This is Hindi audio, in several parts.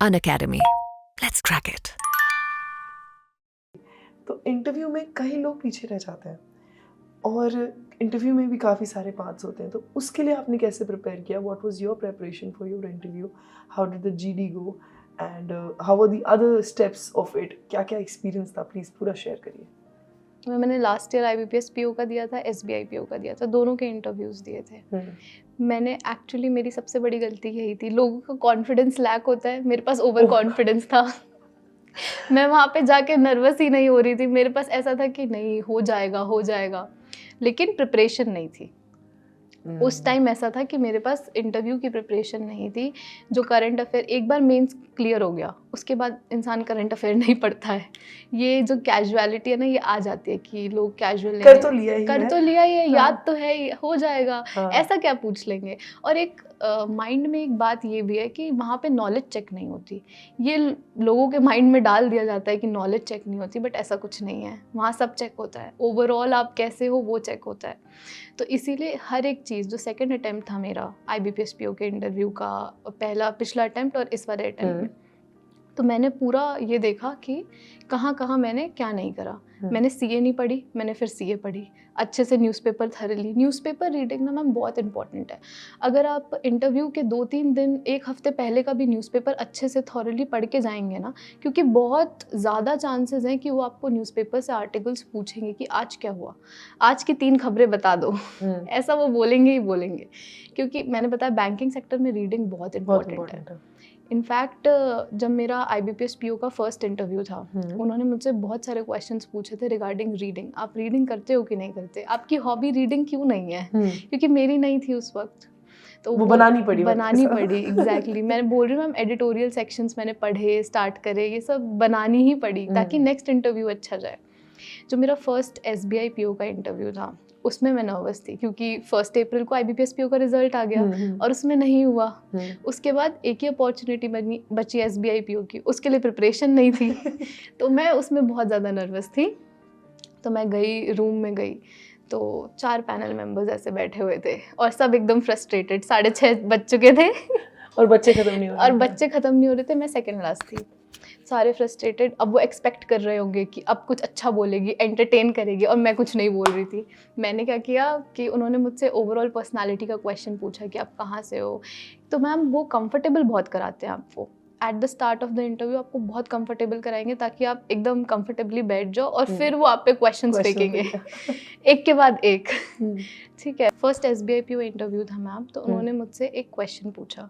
Unacademy. Let's crack it. तो इंटरव्यू में कई लोग पीछे रह जाते हैं और इंटरव्यू में भी काफ़ी सारे पार्ट्स होते हैं, तो उसके लिए आपने कैसे प्रिपेयर किया? What was your preparation for your interview? How did the GD go and how were the other steps of it? क्या क्या एक्सपीरियंस था, प्लीज़ पूरा शेयर करिए। मैंने लास्ट ईयर IBPS PO का दिया था, SBI PO का दिया था, दोनों के इंटरव्यूज़ दिए थे। मैंने एक्चुअली मेरी सबसे बड़ी गलती यही थी, लोगों का कॉन्फिडेंस लैक होता है, मेरे पास ओवर कॉन्फिडेंस था। मैं वहाँ पे जाके नर्वस ही नहीं हो रही थी, मेरे पास ऐसा था कि नहीं हो जाएगा, लेकिन प्रिपरेशन नहीं थी। उस टाइम ऐसा था कि मेरे पास इंटरव्यू की प्रिपरेशन नहीं थी। जो करंट अफेयर एक बार मेंस क्लियर हो गया, उसके बाद इंसान करंट अफेयर नहीं पढ़ता है। ये जो कैजुअलिटी है ना, ये आ जाती है कि लोग कैजुअल कर तो लिया ही है, हाँ। याद तो है, हो जाएगा, हाँ। ऐसा क्या पूछ लेंगे। और एक माइंड में एक बात ये भी है कि वहाँ पे नॉलेज चेक नहीं होती। ये लोगों के माइंड में डाल दिया जाता है कि नॉलेज चेक नहीं होती, बट ऐसा कुछ नहीं है। वहाँ सब चेक होता है, ओवरऑल आप कैसे हो वो चेक होता है। तो इसीलिए हर एक चीज़, जो सेकंड अटेम्प्ट था मेरा IBPS PO के इंटरव्यू का, पिछला अटेम्प्ट और इस वाले अटेम्प्ट में, तो मैंने पूरा ये देखा कि कहाँ कहाँ मैंने क्या नहीं करा। मैंने CA नहीं पढ़ी, मैंने फिर CA पढ़ी अच्छे से। न्यूज़पेपर थरली, न्यूज़पेपर रीडिंग ना मैम बहुत इंपॉर्टेंट है। अगर आप इंटरव्यू के 2-3 दिन, एक हफ्ते पहले का भी न्यूज़पेपर अच्छे से थॉरली पढ़ के जाएंगे ना, क्योंकि बहुत ज़्यादा चांसेस हैं कि वो आपको न्यूज़पेपर से आर्टिकल्स पूछेंगे कि आज क्या हुआ, आज की 3 खबरें बता दो। ऐसा वो बोलेंगे ही बोलेंगे, क्योंकि मैंने बताया बैंकिंग सेक्टर में रीडिंग बहुत इंपॉर्टेंट है। इनफैक्ट जब मेरा IBPS PO का फर्स्ट इंटरव्यू था, उन्होंने मुझसे बहुत सारे क्वेश्चंस पूछे थे रिगार्डिंग रीडिंग। आप रीडिंग करते हो कि नहीं करते, आपकी हॉबी रीडिंग क्यों नहीं है? क्योंकि मेरी नहीं थी उस वक्त, तो वो बनानी पड़ी एग्जैक्टली। मैं बोल रही हूँ मैम, एडिटोरियल सेक्शंस मैंने पढ़े, स्टार्ट करे, ये सब बनानी ही पड़ी ताकि नेक्स्ट इंटरव्यू अच्छा जाए। जो मेरा फर्स्ट SBI PO का इंटरव्यू था, उसमें मैं नर्वस थी क्योंकि 1 अप्रैल को IBPS PO का रिजल्ट आ गया और उसमें नहीं हुआ। उसके बाद एक ही अपॉर्चुनिटी बची SBI PO की, उसके लिए प्रिपरेशन नहीं थी। तो मैं उसमें बहुत ज़्यादा नर्वस थी। तो मैं गई, रूम में गई, तो 4 पैनल मेंबर्स ऐसे बैठे हुए थे और सब एकदम फ्रस्ट्रेटेड। 6:30 बज चुके थे और बच्चे ख़त्म नहीं हो रहे थे। मैं सेकेंड क्लास थी, सारे फ्रस्ट्रेटेड। अब वो एक्सपेक्ट कर रहे होंगे कि अब कुछ अच्छा बोलेगी, एंटरटेन करेगी, और मैं कुछ नहीं बोल रही थी। मैंने क्या किया कि उन्होंने मुझसे ओवरऑल पर्सनालिटी का क्वेश्चन पूछा कि आप कहाँ से हो। तो मैम वो कंफर्टेबल बहुत कराते हैं आपको। At the start of the interview आपको बहुत कंफर्टेबल कराएंगे ताकि आप एकदम कंफर्टेबली बैठ जाओ, और फिर वो आप पे क्वेश्चंस फेंकेंगे एक के बाद एक। ठीक है, फर्स्ट SBI PO इंटरव्यू था मैम, तो उन्होंने मुझसे एक क्वेश्चन पूछा।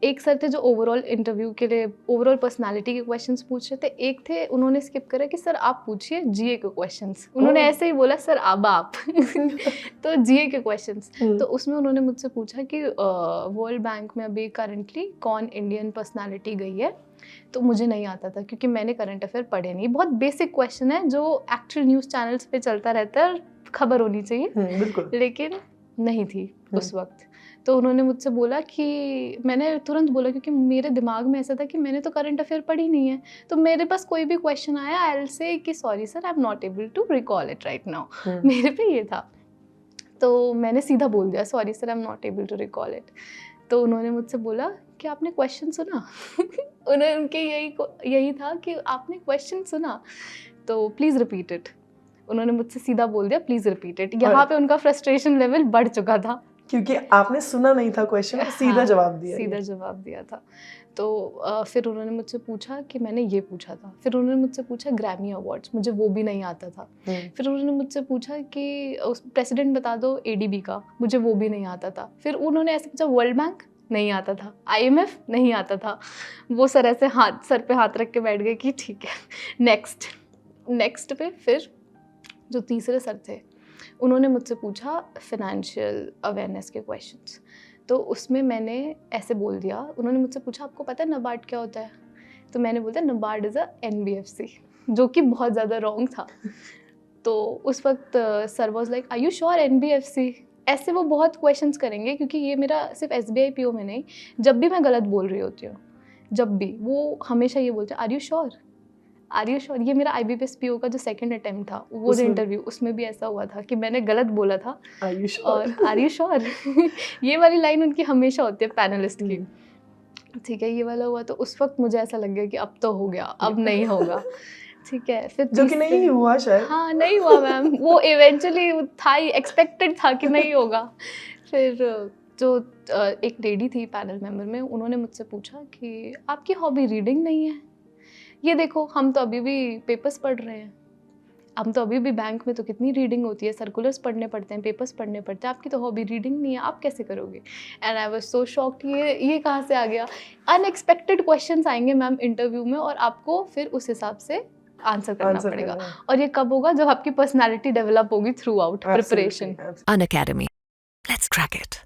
एक सर थे जो ओवरऑल इंटरव्यू के लिए ओवरऑल पर्सनालिटी के क्वेश्चंस पूछ रहे थे, एक थे उन्होंने स्किप करा कि सर आप पूछिए GA के क्वेश्चंस। उन्होंने ऐसे ही बोला सर अब आप तो GA के क्वेश्चंस। तो उसमें उन्होंने मुझसे पूछा कि वर्ल्ड बैंक में अभी करंटली कौन इंडियन पर्सनालिटी गई है। तो मुझे नहीं आता था क्योंकि मैंने करंट अफेयर पढ़े नहीं। बहुत बेसिक क्वेश्चन है जो एक्चुअल न्यूज़ चैनल्स पे चलता रहता है, खबर होनी चाहिए, बिल्कुल, लेकिन नहीं थी उस वक्त। तो उन्होंने मुझसे बोला कि, मैंने तुरंत बोला क्योंकि मेरे दिमाग में ऐसा था कि मैंने तो करंट अफेयर पढ़ी नहीं है, तो मेरे पास कोई भी क्वेश्चन आया आई विल से कि sorry sir I am not able to recall it right now. मेरे पे ये था, तो मैंने सीधा बोल दिया sorry sir I am not able to recall it. तो उन्होंने मुझसे बोला कि आपने क्वेश्चन सुना उनके यही था कि आपने क्वेश्चन सुना तो प्लीज़ रिपीट इट। उन्होंने मुझसे सीधा बोल दिया प्लीज़ रिपीट इट। यहाँ पे उनका फ्रस्ट्रेशन लेवल बढ़ चुका था क्योंकि आपने सुना नहीं था क्वेश्चन, सीधा जवाब दिया था। तो फिर उन्होंने मुझसे पूछा कि मैंने ये पूछा था। फिर उन्होंने मुझसे पूछा ग्रैमी अवार्ड्स, मुझे वो भी नहीं आता था। फिर उन्होंने मुझसे पूछा कि प्रेसिडेंट बता दो ADB का, मुझे वो भी नहीं आता था। फिर उन्होंने ऐसे पूछा वर्ल्ड बैंक, नहीं आता था। IMF नहीं आता था। वो सर ऐसे सर पे हाथ रख के बैठ गए कि ठीक है नेक्स्ट पे। फिर जो तीसरे सर थे उन्होंने मुझसे पूछा फाइनेंशियल अवेयरनेस के क्वेश्चंस। तो उसमें मैंने ऐसे बोल दिया, उन्होंने मुझसे पूछा आपको पता है NABARD क्या होता है? तो मैंने बोला NABARD इज़ अ NBFC, जो कि बहुत ज़्यादा रॉन्ग था। तो उस वक्त sir was like are you sure NBFC? ऐसे वो बहुत क्वेश्चंस करेंगे क्योंकि ये मेरा सिर्फ SBI PO में नहीं, जब भी मैं गलत बोल रही होती हूँ, जब भी वो हमेशा ये बोलते हैं आर यू श्योर। ये मेरा IBPS PO का जो सेकंड अटेम्प्ट था, वो जो इंटरव्यू, उसमें भी ऐसा हुआ था कि मैंने गलत बोला था और आर यू श्योर ये वाली लाइन उनकी हमेशा होती है पैनलिस्ट की। ठीक है, ये वाला हुआ तो उस वक्त मुझे ऐसा लग गया कि अब तो हो गया, अब नहीं होगा। ठीक है, फिर जो कि नहीं हुआ शायद। हाँ, नहीं हुआ मैम, वो इवेंचुअली था ही, एक्सपेक्टेड था कि नहीं होगा। फिर जो एक लेडी थी पैनल मेंबर में, उन्होंने मुझसे पूछा कि आपकी हॉबी रीडिंग नहीं है? ये देखो, हम तो अभी भी पेपर्स पढ़ रहे हैं, हम तो अभी भी बैंक में तो कितनी रीडिंग होती है, सर्कुलर्स पढ़ने पड़ते हैं, पेपर्स पढ़ने पड़ते हैं, आपकी तो हॉबी रीडिंग नहीं है, आप कैसे करोगे? And I was so shocked, ये कहाँ से आ गया? अनएक्सपेक्टेड क्वेश्चंस आएंगे मैम इंटरव्यू में, और आपको फिर उस हिसाब से आंसर करना पड़ेगा। और ये कब होगा? जब आपकी पर्सनैलिटी डेवलप होगी through out preparation. Unacademy. Let's crack it.